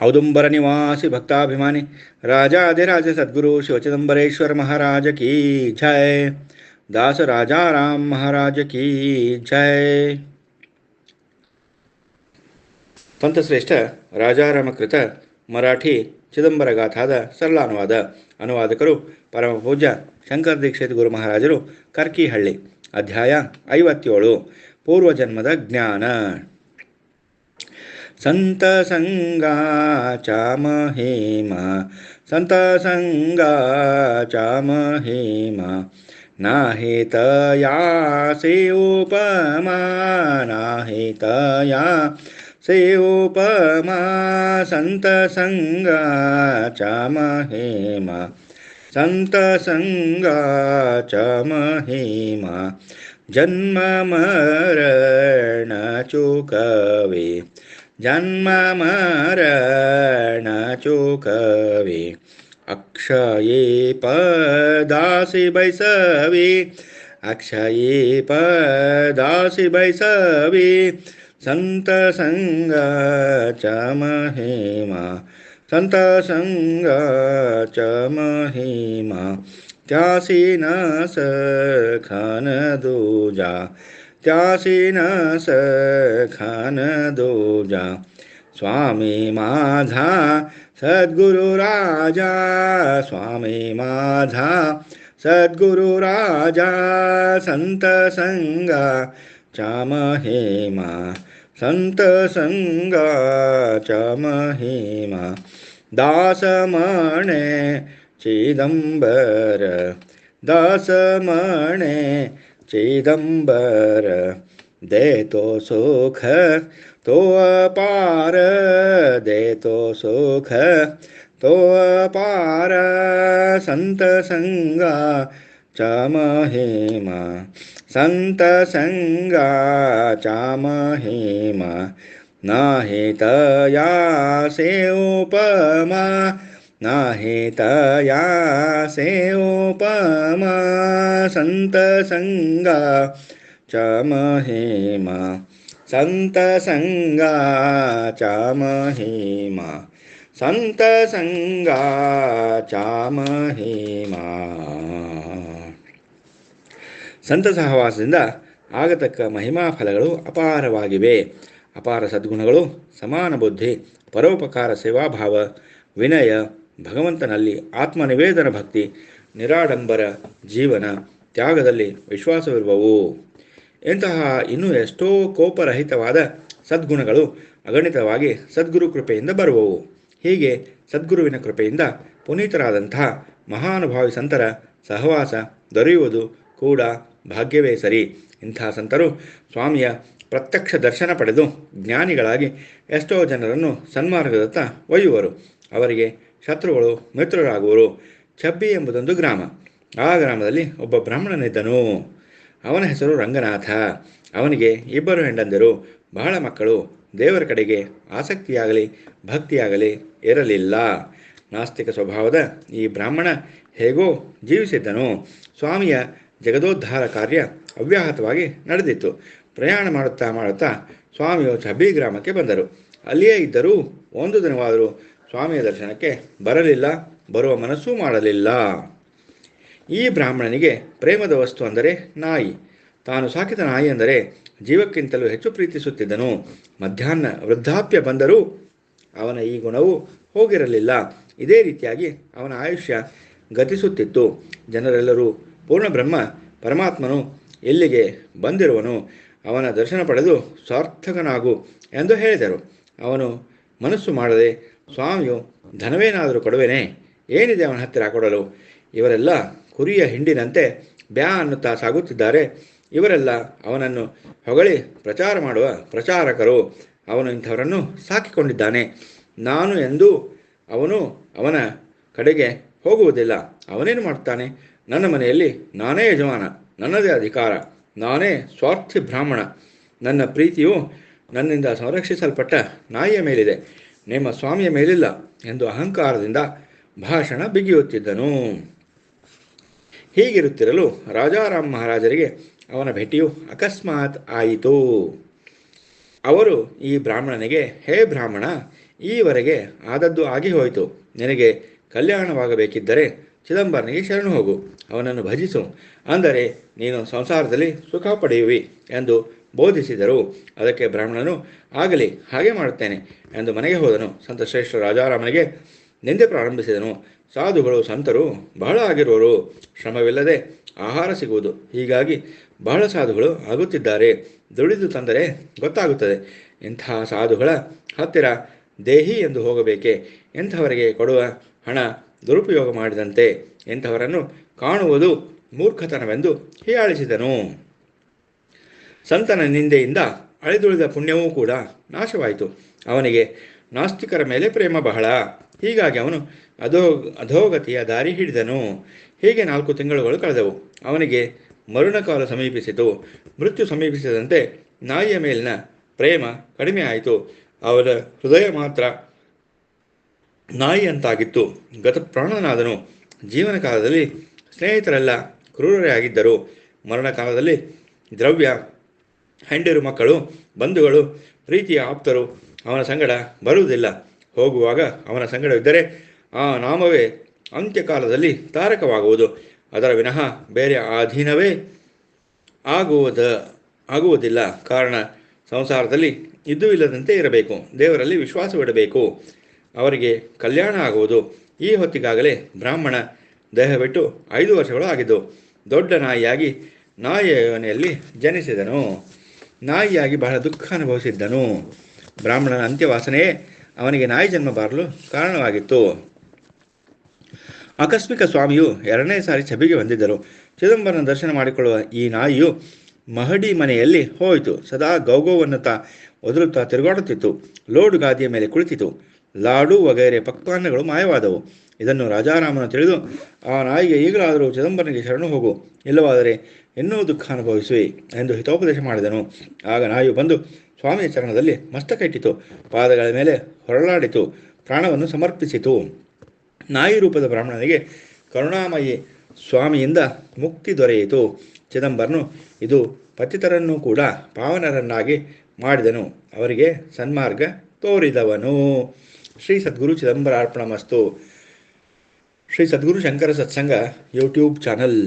औदुंबर निवासी भक्ताभिमानी राजाधिराज सद्गुरु शिवचिदंबरेश्वर महाराज की जय। दास राजा राम महाराज की जय। ಪಂಥಶ್ರೇಷ್ಠ ರಾಜಾರಾಮಕೃತ ಮರಾಠಿ ಚಿದಂಬರ ಗಾಥಾದ ಸರಳಾನುವಾದ. ಅನುವಾದಕರು ಪರಮ ಪೂಜ್ಯ ಶಂಕರ ದೀಕ್ಷಿತ ಗುರು ಮಹಾರಾಜರು, ಕರ್ಕಿಹಳ್ಳಿ. ಅಧ್ಯಾಯ 57. ಪೂರ್ವಜನ್ಮದ ಜ್ಞಾನ. ಸಂತ ಸಂಗಾಚ ಮಹಿಮ, ಸಂತ ಸಂಗಾಚ ಮಹಿಮ, ನಾಹಿ ತಯಾಸಿ ಉಪಮಾ, ನಾಹಿ ತಯಾ से उपमा, संत संगाच महिमा, संत संगाच महिमा, जन्म मरण चुकवे, जन्म मरण चुकवे, अक्षये पदासि बैसवी, अक्षये पदासि बैसवी, संत संगाच महिमा, संत संगाच महिमा, त्यासी न सखन दूजा, त्यासी न सखन दूजा, स्वामी माझा सद्गुरु राजा, स्वामी माझा सद्गुरु राजा, संत संगाच महिमा, संत संगाच महिमा, दास मणे चिदंबर, दास मणे चिदंबर, देतो सुख तो अपार, देतो सुख तो अपार, संत संगाच महिमा, संत संगाच महिमा, नाहि तया से उपमा, नाहि तया से उपमा, संत संगाच महिमा, संत संगाच महिमा, संत संगाच महिमा. ಸಂತ ಸಹವಾಸದಿಂದ ಆಗತಕ್ಕ ಮಹಿಮಾ ಫಲಗಳು ಅಪಾರವಾಗಿವೆ. ಅಪಾರ ಸದ್ಗುಣಗಳು, ಸಮಾನ ಬುದ್ಧಿ, ಪರೋಪಕಾರ ಸೇವಾಭಾವ, ವಿನಯ, ಭಗವಂತನಲ್ಲಿ ಆತ್ಮನಿವೇದನ ಭಕ್ತಿ, ನಿರಾಡಂಬರ ಜೀವನ, ತ್ಯಾಗದಲ್ಲಿ ವಿಶ್ವಾಸವಿರುವವು. ಇಂತಹ ಇನ್ನೂ ಎಷ್ಟೋ ಕೋಪರಹಿತವಾದ ಸದ್ಗುಣಗಳು ಅಗಣಿತವಾಗಿ ಸದ್ಗುರು ಕೃಪೆಯಿಂದ ಬರುವವು. ಹೀಗೆ ಸದ್ಗುರುವಿನ ಕೃಪೆಯಿಂದ ಪುನೀತರಾದಂತಹ ಮಹಾನುಭಾವಿ ಸಂತರ ಸಹವಾಸ ದೊರೆಯುವುದು ಕೂಡ ಭಾಗ್ಯವೇ ಸರಿ. ಇಂಥ ಸಂತರು ಸ್ವಾಮಿಯ ಪ್ರತ್ಯಕ್ಷ ದರ್ಶನ ಪಡೆದು ಜ್ಞಾನಿಗಳಾಗಿ ಎಷ್ಟೋ ಜನರನ್ನು ಸನ್ಮಾರ್ಗದತ್ತ ಒಯ್ಯುವರು. ಅವರಿಗೆ ಶತ್ರುಗಳು ಮಿತ್ರರಾಗುವರು. ಛಬ್ಬಿ ಎಂಬುದೊಂದು ಗ್ರಾಮ. ಆ ಗ್ರಾಮದಲ್ಲಿ ಒಬ್ಬ ಬ್ರಾಹ್ಮಣನಿದ್ದನು. ಅವನ ಹೆಸರು ರಂಗನಾಥ. ಅವನಿಗೆ 2 ಹೆಂಡಂದಿರು, ಬಹಳ ಮಕ್ಕಳು. ದೇವರ ಕಡೆಗೆ ಆಸಕ್ತಿಯಾಗಲಿ ಭಕ್ತಿಯಾಗಲಿ ಇರಲಿಲ್ಲ. ನಾಸ್ತಿಕ ಸ್ವಭಾವದ ಈ ಬ್ರಾಹ್ಮಣ ಹೇಗೋ ಜೀವಿಸಿದ್ದನು. ಸ್ವಾಮಿಯ ಜಗದೋದ್ಧಾರ ಕಾರ್ಯ ಅವ್ಯಾಹತವಾಗಿ ನಡೆದಿತ್ತು. ಪ್ರಯಾಣ ಮಾಡುತ್ತಾ ಮಾಡುತ್ತಾ ಸ್ವಾಮಿಯು ಛಬ್ಬಿ ಗ್ರಾಮಕ್ಕೆ ಬಂದರು. ಅಲ್ಲಿಯೇ ಇದ್ದರೂ ಒಂದು ದಿನವಾದರೂ ಸ್ವಾಮಿಯ ದರ್ಶನಕ್ಕೆ ಬರಲಿಲ್ಲ, ಬರುವ ಮನಸ್ಸೂ ಮಾಡಲಿಲ್ಲ. ಈ ಬ್ರಾಹ್ಮಣನಿಗೆ ಪ್ರೇಮದ ವಸ್ತು ಅಂದರೆ ನಾಯಿ. ತಾನು ಸಾಕಿದ ನಾಯಿ ಅಂದರೆ ಜೀವಕ್ಕಿಂತಲೂ ಹೆಚ್ಚು ಪ್ರೀತಿಸುತ್ತಿದ್ದನು. ಮಧ್ಯಾಹ್ನ ವೃದ್ಧಾಪ್ಯ ಬಂದರೂ ಅವನ ಈ ಗುಣವು ಹೋಗಿರಲಿಲ್ಲ. ಇದೇ ರೀತಿಯಾಗಿ ಅವನ ಆಯುಷ್ಯ ಗತಿಸುತ್ತಿತ್ತು. ಜನರೆಲ್ಲರೂ ಪೂರ್ಣ ಬ್ರಹ್ಮ ಪರಮಾತ್ಮನು ಎಲ್ಲಿಗೆ ಬಂದಿರುವನು, ಅವನ ದರ್ಶನ ಪಡೆದು ಸಾರ್ಥಕನಾಗು ಎಂದು ಹೇಳಿದರು. ಅವನು ಮನಸ್ಸು ಮಾಡದೆ, ಸ್ವಾಮಿಯು ಧನವೇನಾದರೂ ಕೊಡುವೆನೇ, ಏನಿದೆ ಅವನ ಹತ್ತಿರ ಕೊಡಲು? ಇವರೆಲ್ಲ ಕುರಿಯ ಹಿಂಡಿನಂತೆ ಬ್ಯಾ ಅನ್ನುತ್ತಾ ಸಾಗುತ್ತಿದ್ದಾರೆ. ಇವರೆಲ್ಲ ಅವನನ್ನು ಹೊಗಳಿ ಪ್ರಚಾರ ಮಾಡುವ ಪ್ರಚಾರಕರು. ಅವನು ಇಂಥವರನ್ನು ಸಾಕಿಕೊಂಡಿದ್ದಾನೆ. ನಾನು ಎಂದೂ ಅವನು ಅವನ ಕಡೆಗೆ ಹೋಗುವುದಿಲ್ಲ. ಅವನೇನು ಮಾಡ್ತಾನೆ? ನನ್ನ ಮನೆಯಲ್ಲಿ ನಾನೇ ಯಜಮಾನ, ನನ್ನದೇ ಅಧಿಕಾರ, ನಾನೇ ಸ್ವಾರ್ಥಿ ಬ್ರಾಹ್ಮಣ. ನನ್ನ ಪ್ರೀತಿಯು ನನ್ನಿಂದ ಸಂರಕ್ಷಿಸಲ್ಪಟ್ಟ ನಾಯಿಯ ಮೇಲಿದೆ, ನಿಮ್ಮ ಸ್ವಾಮಿಯ ಮೇಲಿಲ್ಲ ಎಂದು ಅಹಂಕಾರದಿಂದ ಭಾಷಣ ಬಿಗಿಯುತ್ತಿದ್ದನು. ಹೀಗಿರುತ್ತಿರಲು ರಾಜಾರಾಮ್ ಮಹಾರಾಜರಿಗೆ ಅವನ ಭೇಟಿಯು ಅಕಸ್ಮಾತ್ ಆಯಿತು. ಅವರು ಈ ಬ್ರಾಹ್ಮಣನಿಗೆ, ಹೇ ಬ್ರಾಹ್ಮಣ, ಈವರೆಗೆ ಆದದ್ದು ಆಗಿ ಹೋಯಿತು. ನಿನಗೆ ಕಲ್ಯಾಣವಾಗಬೇಕಿದ್ದರೆ ಚಿದಂಬರನಿಗೆ ಶರಣು ಹೋಗು, ಅವನನ್ನು ಭಜಿಸು, ಅಂದರೆ ನೀನು ಸಂಸಾರದಲ್ಲಿ ಸುಖ ಪಡೆಯುವಿ ಎಂದು ಬೋಧಿಸಿದರು. ಅದಕ್ಕೆ ಬ್ರಾಹ್ಮಣನು, ಆಗಲಿ, ಹಾಗೆ ಮಾಡುತ್ತೇನೆ ಎಂದು ಮನೆಗೆ ಹೋದನು. ಸಂತಶ್ರೇಷ್ಠ ರಾಜಾರಾಮನಿಗೆ ನಿಂದೆ ಪ್ರಾರಂಭಿಸಿದನು. ಸಾಧುಗಳು ಸಂತರು ಬಹಳ ಆಗಿರುವರು, ಶ್ರಮವಿಲ್ಲದೆ ಆಹಾರ ಸಿಗುವುದು, ಹೀಗಾಗಿ ಬಹಳ ಸಾಧುಗಳು ಆಗುತ್ತಿದ್ದಾರೆ. ದುಡಿದು ತಂದರೆ ಗೊತ್ತಾಗುತ್ತದೆ. ಇಂತಹ ಸಾಧುಗಳ ಹತ್ತಿರ ದೇಹಿ ಎಂದು ಹೋಗಬೇಕೆ? ಇಂಥವರಿಗೆ ಕೊಡುವ ಹಣ ದುರುಪಯೋಗ ಮಾಡಿದಂತೆ. ಇಂಥವರನ್ನು ಕಾಣುವುದು ಮೂರ್ಖತನವೆಂದು ಹೀಯಾಳಿಸಿದನು. ಸಂತನ ನಿಂದೆಯಿಂದ ಅಳಿದುಳಿದ ಪುಣ್ಯವೂ ಕೂಡ ನಾಶವಾಯಿತು. ಅವನಿಗೆ ನಾಸ್ತಿಕರ ಮೇಲೆ ಪ್ರೇಮ ಬಹಳ, ಹೀಗಾಗಿ ಅವನು ಅಧೋಗತಿಯ ದಾರಿ ಹಿಡಿದನು. ಹೀಗೆ 4 ತಿಂಗಳುಗಳು ಕಳೆದವು. ಅವನಿಗೆ ಮರಣಕಾಲ ಸಮೀಪಿಸಿತು. ಮೃತ್ಯು ಸಮೀಪಿಸಿದಂತೆ ನಾಯಿಯ ಮೇಲಿನ ಪ್ರೇಮ ಕಡಿಮೆ ಆಯಿತು. ಅವನ ಹೃದಯ ಮಾತ್ರ ನಾಯಿಯಂತಾಗಿತ್ತು. ಗತಪ್ರಾಣನಾದನು. ಜೀವನ ಕಾಲದಲ್ಲಿ ಸ್ನೇಹಿತರೆಲ್ಲ ಕ್ರೂರರೇ ಆಗಿದ್ದರು. ಮರಣಕಾಲದಲ್ಲಿ ದ್ರವ್ಯ, ಹೆಂಡರು, ಮಕ್ಕಳು, ಬಂಧುಗಳು, ಪ್ರೀತಿಯ ಆಪ್ತರು ಅವನ ಸಂಗಡ ಬರುವುದಿಲ್ಲ. ಹೋಗುವಾಗ ಅವನ ಸಂಗಡವಿದ್ದರೆ ಆ ನಾಮವೇ ಅಂತ್ಯಕಾಲದಲ್ಲಿ ತಾರಕವಾಗುವುದು. ಅದರ ವಿನಃ ಬೇರೆ ಅಧೀನವೇ ಆಗುವುದಿಲ್ಲ. ಕಾರಣ ಸಂಸಾರದಲ್ಲಿ ಇದ್ದೂ ಇಲ್ಲದಂತೆ ಇರಬೇಕು. ದೇವರಲ್ಲಿ ವಿಶ್ವಾಸವಿಡಬೇಕು. ಅವರಿಗೆ ಕಲ್ಯಾಣ ಆಗುವುದು. ಈ ಹೊತ್ತಿಗಾಗಲೇ ಬ್ರಾಹ್ಮಣ ದೇಹ ಬಿಟ್ಟು 5 ವರ್ಷಗಳು ಆಗಿದ್ದು. ದೊಡ್ಡ ನಾಯಿಯಾಗಿ ನಾಯಿಯ ಯೋನಿಯಲ್ಲಿ ಜನಿಸಿದನು. ನಾಯಿಯಾಗಿ ಬಹಳ ದುಃಖ ಅನುಭವಿಸಿದ್ದನು. ಬ್ರಾಹ್ಮಣನ ಅಂತ್ಯವಾಸನೆಯೇ ಅವನಿಗೆ ನಾಯಿ ಜನ್ಮ ಬಾರಲು ಕಾರಣವಾಗಿತ್ತು. ಆಕಸ್ಮಿಕ ಸ್ವಾಮಿಯು 2ನೇ ಸಾರಿ ಸಭೆಗೆ ಬಂದಿದ್ದರು. ಚಿದಂಬರನ ದರ್ಶನ ಮಾಡಿಕೊಳ್ಳುವ ಈ ನಾಯಿಯು ಮಹಡಿ ಮನೆಯಲ್ಲಿ ಹೋಯಿತು. ಸದಾ ಗೌಗೌವನ್ನುತ್ತಾ ಒದರುತ್ತಾ ತಿರುಗಾಡುತ್ತಿತ್ತು. ಲೋಡು ಗಾದಿಯ ಮೇಲೆ ಕುಳಿತಿತು. ಲಾಡು ವಗೈರೆ ಪಕ್ವಾನ್ನಗಳು ಮಾಯವಾದವು. ಇದನ್ನು ರಾಜಾರಾಮನು ತಿಳಿದು, ಆ ನಾಯಿಗೆ ಈಗಲಾದರೂ ಚಿದಂಬರನಿಗೆ ಶರಣು ಹೋಗು, ಇಲ್ಲವಾದರೆ ಇನ್ನೂ ದುಃಖ ಅನುಭವಿಸುವಿ ಎಂದು ಹಿತೋಪದೇಶ ಮಾಡಿದನು. ಆಗ ನಾಯಿಯು ಬಂದು ಸ್ವಾಮಿಯ ಚರಣದಲ್ಲಿ ಮಸ್ತಕ ಇಟ್ಟಿತು. ಪಾದಗಳ ಮೇಲೆ ಹೊರಳಾಡಿತು. ಪ್ರಾಣವನ್ನು ಸಮರ್ಪಿಸಿತು. ನಾಯಿ ರೂಪದ ಬ್ರಾಹ್ಮಣನಿಗೆ ಕರುಣಾಮಯಿ ಸ್ವಾಮಿಯಿಂದ ಮುಕ್ತಿ ದೊರೆಯಿತು. ಚಿದಂಬರನು ಇದು ಪತಿತರನ್ನೂ ಕೂಡ ಪಾವನರನ್ನಾಗಿ ಮಾಡಿದನು. ಅವರಿಗೆ ಸನ್ಮಾರ್ಗ ತೋರಿದವನು. ಶ್ರೀ ಸದ್ಗುರು ಚಿದಂಬರಾರ್ಪಣಮಸ್ತು. ಶ್ರೀ ಸದ್ಗುರು ಶಂಕರ ಸತ್ಸಂಗ ಯೂಟ್ಯೂಬ್ ಚಾನಲ್.